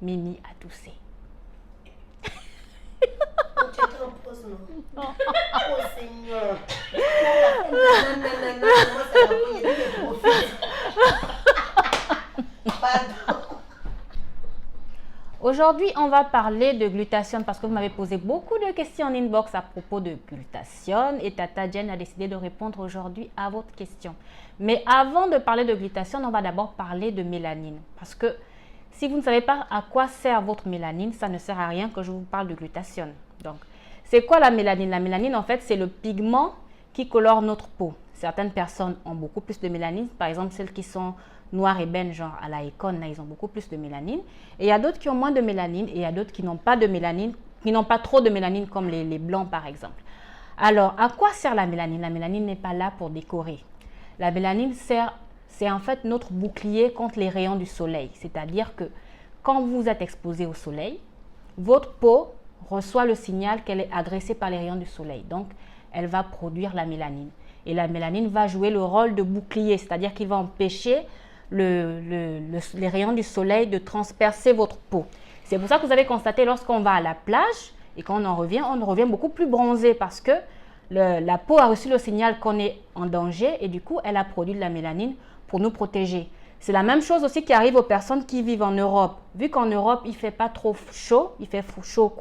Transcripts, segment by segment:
Mimi a toussé. Oh, tu es trop proche, non? Oh Seigneur. Non, moi c'est la première qui profite. Pardon. Aujourd'hui, on va parler de glutathione parce que vous m'avez posé beaucoup de questions en inbox à propos de glutathione et Tata Jen a décidé de répondre aujourd'hui à votre question. Mais avant de parler de glutathione, on va d'abord parler de mélanine parce que si vous ne savez pas à quoi sert votre mélanine, ça ne sert à rien que je vous parle de glutathione. Donc, c'est quoi la mélanine? La mélanine, en fait, c'est le pigment qui colore notre peau. Certaines personnes ont beaucoup plus de mélanine, par exemple celles qui sont noires et beiges, genre à la Econ, là, ils ont beaucoup plus de mélanine. Et il y a d'autres qui ont moins de mélanine et il y a d'autres qui n'ont pas de mélanine, qui n'ont pas trop de mélanine comme les blancs par exemple. Alors, à quoi sert la mélanine? La mélanine n'est pas là pour décorer. La mélanine c'est en fait notre bouclier contre les rayons du soleil. C'est-à-dire que quand vous êtes exposé au soleil, votre peau reçoit le signal qu'elle est agressée par les rayons du soleil. Donc, elle va produire la mélanine. Et la mélanine va jouer le rôle de bouclier, c'est-à-dire qu'il va empêcher les rayons du soleil de transpercer votre peau. C'est pour ça que vous avez constaté lorsqu'on va à la plage et qu'on en revient, on revient beaucoup plus bronzé parce que la peau a reçu le signal qu'on est en danger et du coup, elle a produit de la mélanine pour nous protéger. C'est la même chose aussi qui arrive aux personnes qui vivent en Europe. Vu qu'en Europe, il ne fait pas trop chaud, il fait chaud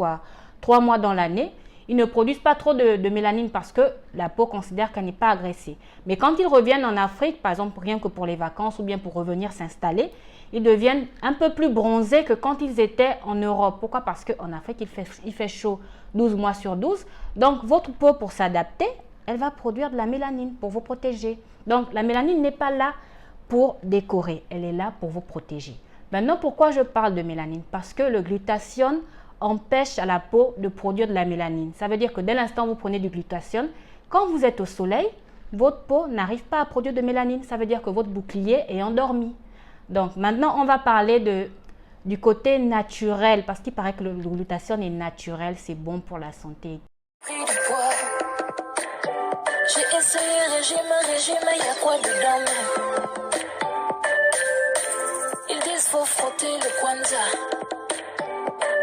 3 mois dans l'année, ils ne produisent pas trop de mélanine parce que la peau considère qu'elle n'est pas agressée. Mais quand ils reviennent en Afrique, par exemple, rien que pour les vacances ou bien pour revenir s'installer, ils deviennent un peu plus bronzés que quand ils étaient en Europe. Pourquoi? Parce qu'en Afrique, il fait chaud 12 mois sur 12. Donc, votre peau, pour s'adapter, elle va produire de la mélanine pour vous protéger. Donc, la mélanine n'est pas là pour décorer, elle est là pour vous protéger. Maintenant, pourquoi je parle de mélanine? Parce que le glutathione empêche à la peau de produire de la mélanine. Ça veut dire que dès l'instant où vous prenez du glutathione, quand vous êtes au soleil, votre peau n'arrive pas à produire de mélanine. Ça veut dire que votre bouclier est endormi. Donc maintenant, on va parler du côté naturel parce qu'il paraît que le glutathione est naturel, c'est bon pour la santé. J'ai essayé régime, il y a quoi dedans? Ils disent faut frotter le kwanza.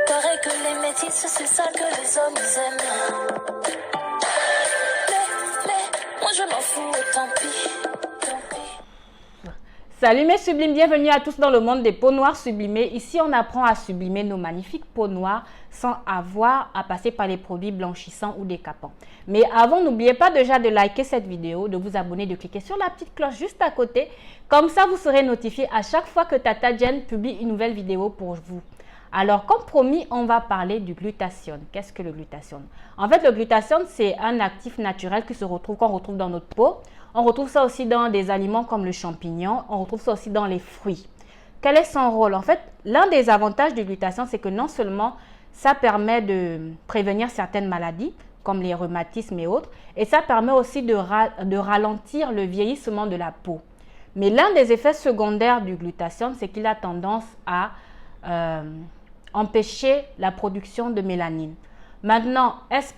Paraît que les métis, c'est ça que les hommes aiment. Moi je m'en fous, tant pis. Salut mes sublimes, bienvenue à tous dans le monde des peaux noires sublimées. Ici, on apprend à sublimer nos magnifiques peaux noires sans avoir à passer par les produits blanchissants ou décapants. Mais avant, n'oubliez pas déjà de liker cette vidéo, de vous abonner, de cliquer sur la petite cloche juste à côté. Comme ça, vous serez notifié à chaque fois que Tata Jen publie une nouvelle vidéo pour vous. Alors, comme promis, on va parler du glutathione. Qu'est-ce que le glutathione? En fait, le glutathione, c'est un actif naturel qu'on retrouve dans notre peau. On retrouve ça aussi dans des aliments comme le champignon. On retrouve ça aussi dans les fruits. Quel est son rôle? En fait, l'un des avantages du glutathione, c'est que non seulement ça permet de prévenir certaines maladies, comme les rhumatismes et autres, et ça permet aussi de ralentir le vieillissement de la peau. Mais l'un des effets secondaires du glutathione, c'est qu'il a tendance à empêcher la production de mélanine. Maintenant, est-ce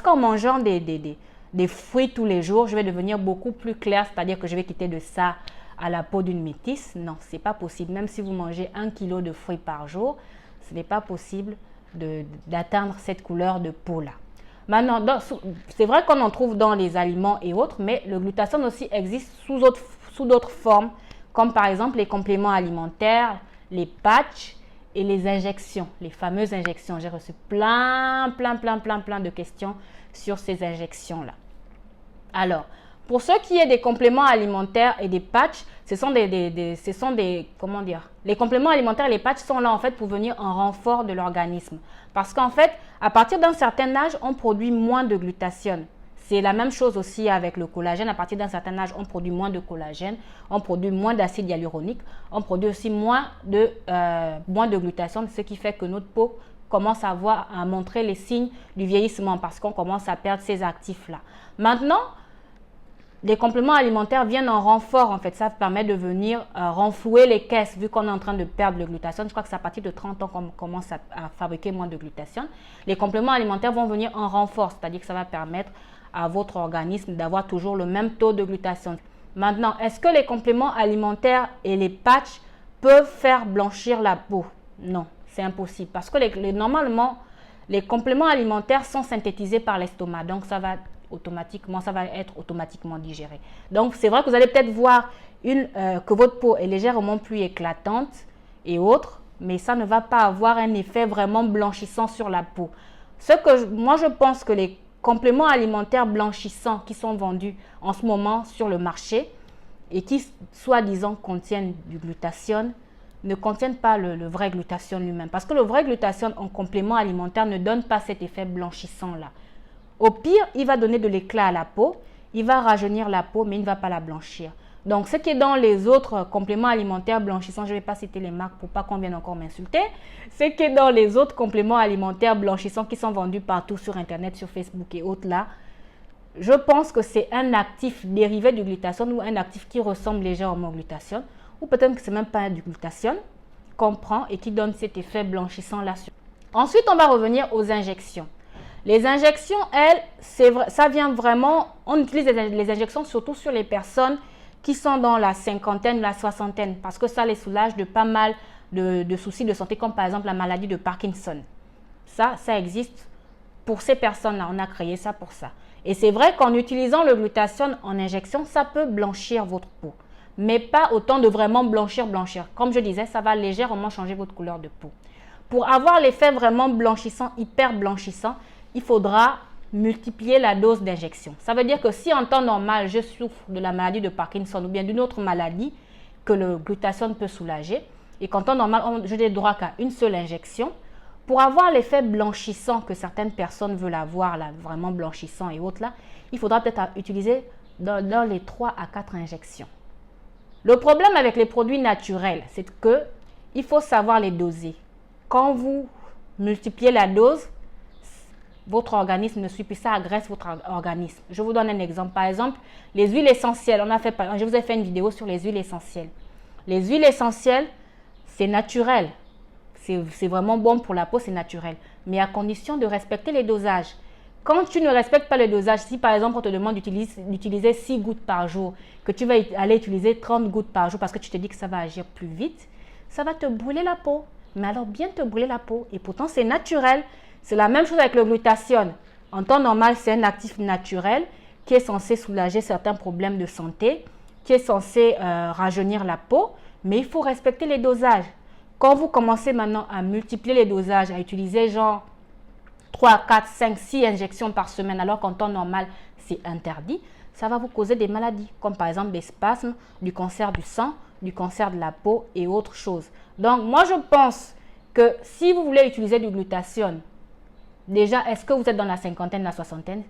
qu'en mangeant des fruits tous les jours, je vais devenir beaucoup plus claire, c'est-à-dire que je vais quitter de ça à la peau d'une métisse? Non, ce n'est pas possible. Même si vous mangez 1 kg de fruits par jour, ce n'est pas possible d'atteindre cette couleur de peau-là. Maintenant, c'est vrai qu'on en trouve dans les aliments et autres, mais le glutathione aussi existe sous d'autres formes, comme par exemple les compléments alimentaires, les patchs, et les injections, les fameuses injections. J'ai reçu plein de questions sur ces injections-là. Alors, pour ce qui est des compléments alimentaires et des patchs, comment dire, les compléments alimentaires et les patchs sont là en fait pour venir en renfort de l'organisme. Parce qu'en fait, à partir d'un certain âge, on produit moins de glutathione. C'est la même chose aussi avec le collagène. À partir d'un certain âge, on produit moins de collagène, on produit moins d'acide hyaluronique, on produit aussi moins de glutathione, ce qui fait que notre peau commence à montrer les signes du vieillissement parce qu'on commence à perdre ces actifs-là. Maintenant, les compléments alimentaires viennent en renfort, en fait. Ça permet de venir renflouer les caisses, vu qu'on est en train de perdre le glutathione. Je crois que c'est à partir de 30 ans qu'on commence à fabriquer moins de glutathione. Les compléments alimentaires vont venir en renfort, c'est-à-dire que ça va permettre à votre organisme d'avoir toujours le même taux de glutathione. Maintenant, est-ce que les compléments alimentaires et les patchs peuvent faire blanchir la peau? Non, c'est impossible. Parce que normalement, les compléments alimentaires sont synthétisés par l'estomac. Donc, ça va être automatiquement digéré. Donc, c'est vrai que vous allez peut-être voir que votre peau est légèrement plus éclatante et autres, mais ça ne va pas avoir un effet vraiment blanchissant sur la peau. Moi, je pense que les compléments alimentaires blanchissants qui sont vendus en ce moment sur le marché et qui, soi-disant, contiennent du glutathione, ne contiennent pas le vrai glutathione lui-même. Parce que le vrai glutathione en complément alimentaire ne donne pas cet effet blanchissant-là. Au pire, il va donner de l'éclat à la peau, il va rajeunir la peau, mais il ne va pas la blanchir. Donc, ce qui est dans les autres compléments alimentaires blanchissants, je ne vais pas citer les marques pour pas qu'on vienne encore m'insulter, ce qui est dans les autres compléments alimentaires blanchissants qui sont vendus partout sur Internet, sur Facebook et autres là, je pense que c'est un actif dérivé du glutathione ou un actif qui ressemble légèrement au glutathione, ou peut-être que ce n'est même pas du glutathione qu'on prend et qui donne cet effet blanchissant là. Ensuite, on va revenir aux injections. Les injections, elles, ça vient vraiment, on utilise les injections surtout sur les personnes qui sont dans la cinquantaine, la soixantaine, parce que ça les soulage de pas mal de soucis de santé, comme par exemple la maladie de Parkinson. Ça existe pour ces personnes-là, on a créé ça pour ça. Et c'est vrai qu'en utilisant le glutathione en injection, ça peut blanchir votre peau, mais pas autant de vraiment blanchir. Comme je disais, ça va légèrement changer votre couleur de peau. Pour avoir l'effet vraiment blanchissant, hyper blanchissant, il faudra multiplier la dose d'injection. Ça veut dire que si en temps normal, je souffre de la maladie de Parkinson ou bien d'une autre maladie que le glutathione peut soulager, et qu'en temps normal, je n'ai droit qu'à une seule injection, pour avoir l'effet blanchissant que certaines personnes veulent avoir, là, vraiment blanchissant et autres, là, il faudra peut-être utiliser dans les 3 à 4 injections. Le problème avec les produits naturels, c'est qu'il faut savoir les doser. Quand vous multipliez la dose, votre organisme ne suit plus, ça agresse votre organisme. Je vous donne un exemple. Par exemple, les huiles essentielles. Je vous ai fait une vidéo sur les huiles essentielles. Les huiles essentielles, c'est naturel. C'est vraiment bon pour la peau, c'est naturel. Mais à condition de respecter les dosages. Quand tu ne respectes pas le dosage, si par exemple on te demande d'utiliser 6 gouttes par jour, que tu vas aller utiliser 30 gouttes par jour parce que tu te dis que ça va agir plus vite, ça va te brûler la peau. Mais alors bien te brûler la peau. Et pourtant c'est naturel. C'est la même chose avec le glutathione. En temps normal, c'est un actif naturel qui est censé soulager certains problèmes de santé, qui est censé rajeunir la peau, mais il faut respecter les dosages. Quand vous commencez maintenant à multiplier les dosages, à utiliser genre 3, 4, 5, 6 injections par semaine, alors qu'en temps normal, c'est interdit, ça va vous causer des maladies, comme par exemple des spasmes, du cancer du sang, du cancer de la peau et autres choses. Donc, moi, je pense que si vous voulez utiliser du glutathione, déjà, est-ce que vous êtes dans la cinquantaine, la soixantaine?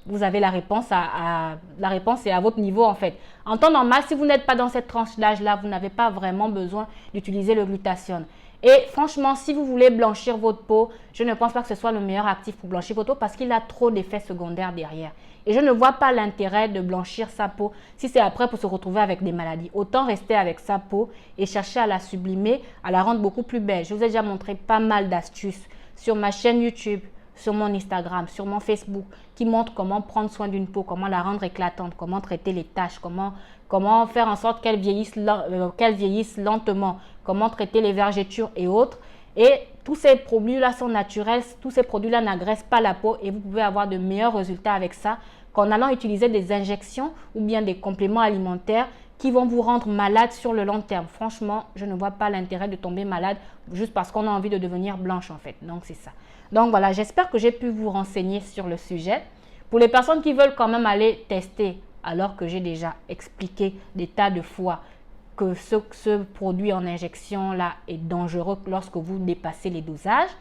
Vous avez la réponse la réponse est à votre niveau en fait. En temps normal, si vous n'êtes pas dans cette tranche d'âge-là, vous n'avez pas vraiment besoin d'utiliser le glutathione. Et franchement, si vous voulez blanchir votre peau, je ne pense pas que ce soit le meilleur actif pour blanchir votre peau parce qu'il a trop d'effets secondaires derrière. Et je ne vois pas l'intérêt de blanchir sa peau si c'est après pour se retrouver avec des maladies. Autant rester avec sa peau et chercher à la sublimer, à la rendre beaucoup plus belle. Je vous ai déjà montré pas mal d'astuces sur ma chaîne YouTube, sur mon Instagram, sur mon Facebook, qui montrent comment prendre soin d'une peau, comment la rendre éclatante, comment traiter les taches, comment faire en sorte qu'elle vieillisse lentement, comment traiter les vergetures et autres. Et tous ces produits-là sont naturels, tous ces produits-là n'agressent pas la peau et vous pouvez avoir de meilleurs résultats avec ça qu'en allant utiliser des injections ou bien des compléments alimentaires qui vont vous rendre malade sur le long terme. Franchement, je ne vois pas l'intérêt de tomber malade juste parce qu'on a envie de devenir blanche en fait. Donc, c'est ça. Donc, voilà, j'espère que j'ai pu vous renseigner sur le sujet. Pour les personnes qui veulent quand même aller tester, alors que j'ai déjà expliqué des tas de fois que ce produit en injection-là est dangereux lorsque vous dépassez les dosages,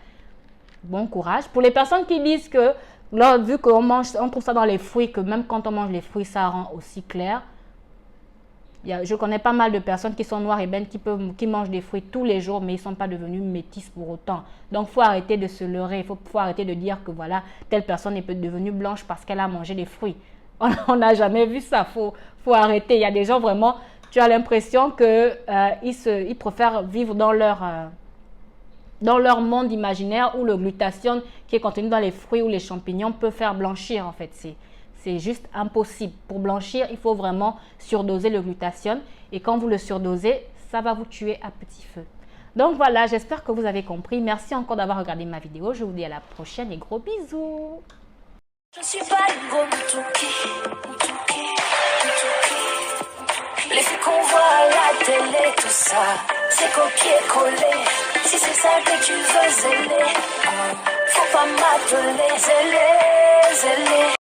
bon courage. Pour les personnes qui disent que, là, vu qu'on trouve ça dans les fruits, que même quand on mange les fruits, ça rend aussi clair, je connais pas mal de personnes qui sont noires et blanches qui mangent des fruits tous les jours, mais ils ne sont pas devenus métis pour autant. Donc, il faut arrêter de se leurrer. Il faut arrêter de dire que voilà, telle personne est devenue blanche parce qu'elle a mangé des fruits. On n'a jamais vu ça. Faut arrêter. Il y a des gens vraiment, tu as l'impression qu'ils préfèrent vivre dans leur monde imaginaire où le glutathione qui est contenu dans les fruits ou les champignons peut faire blanchir en fait. C'est juste impossible. Pour blanchir, il faut vraiment surdoser le glutathione. Et quand vous le surdosez, ça va vous tuer à petit feu. Donc voilà, j'espère que vous avez compris. Merci encore d'avoir regardé ma vidéo. Je vous dis à la prochaine et gros bisous. Je suis pas une go les filles qu'on voit à la télé, tout ça, c'est copier-coller. Si c'est ça que tu veux, zélé, faut pas m'appeler, zélé, zélé.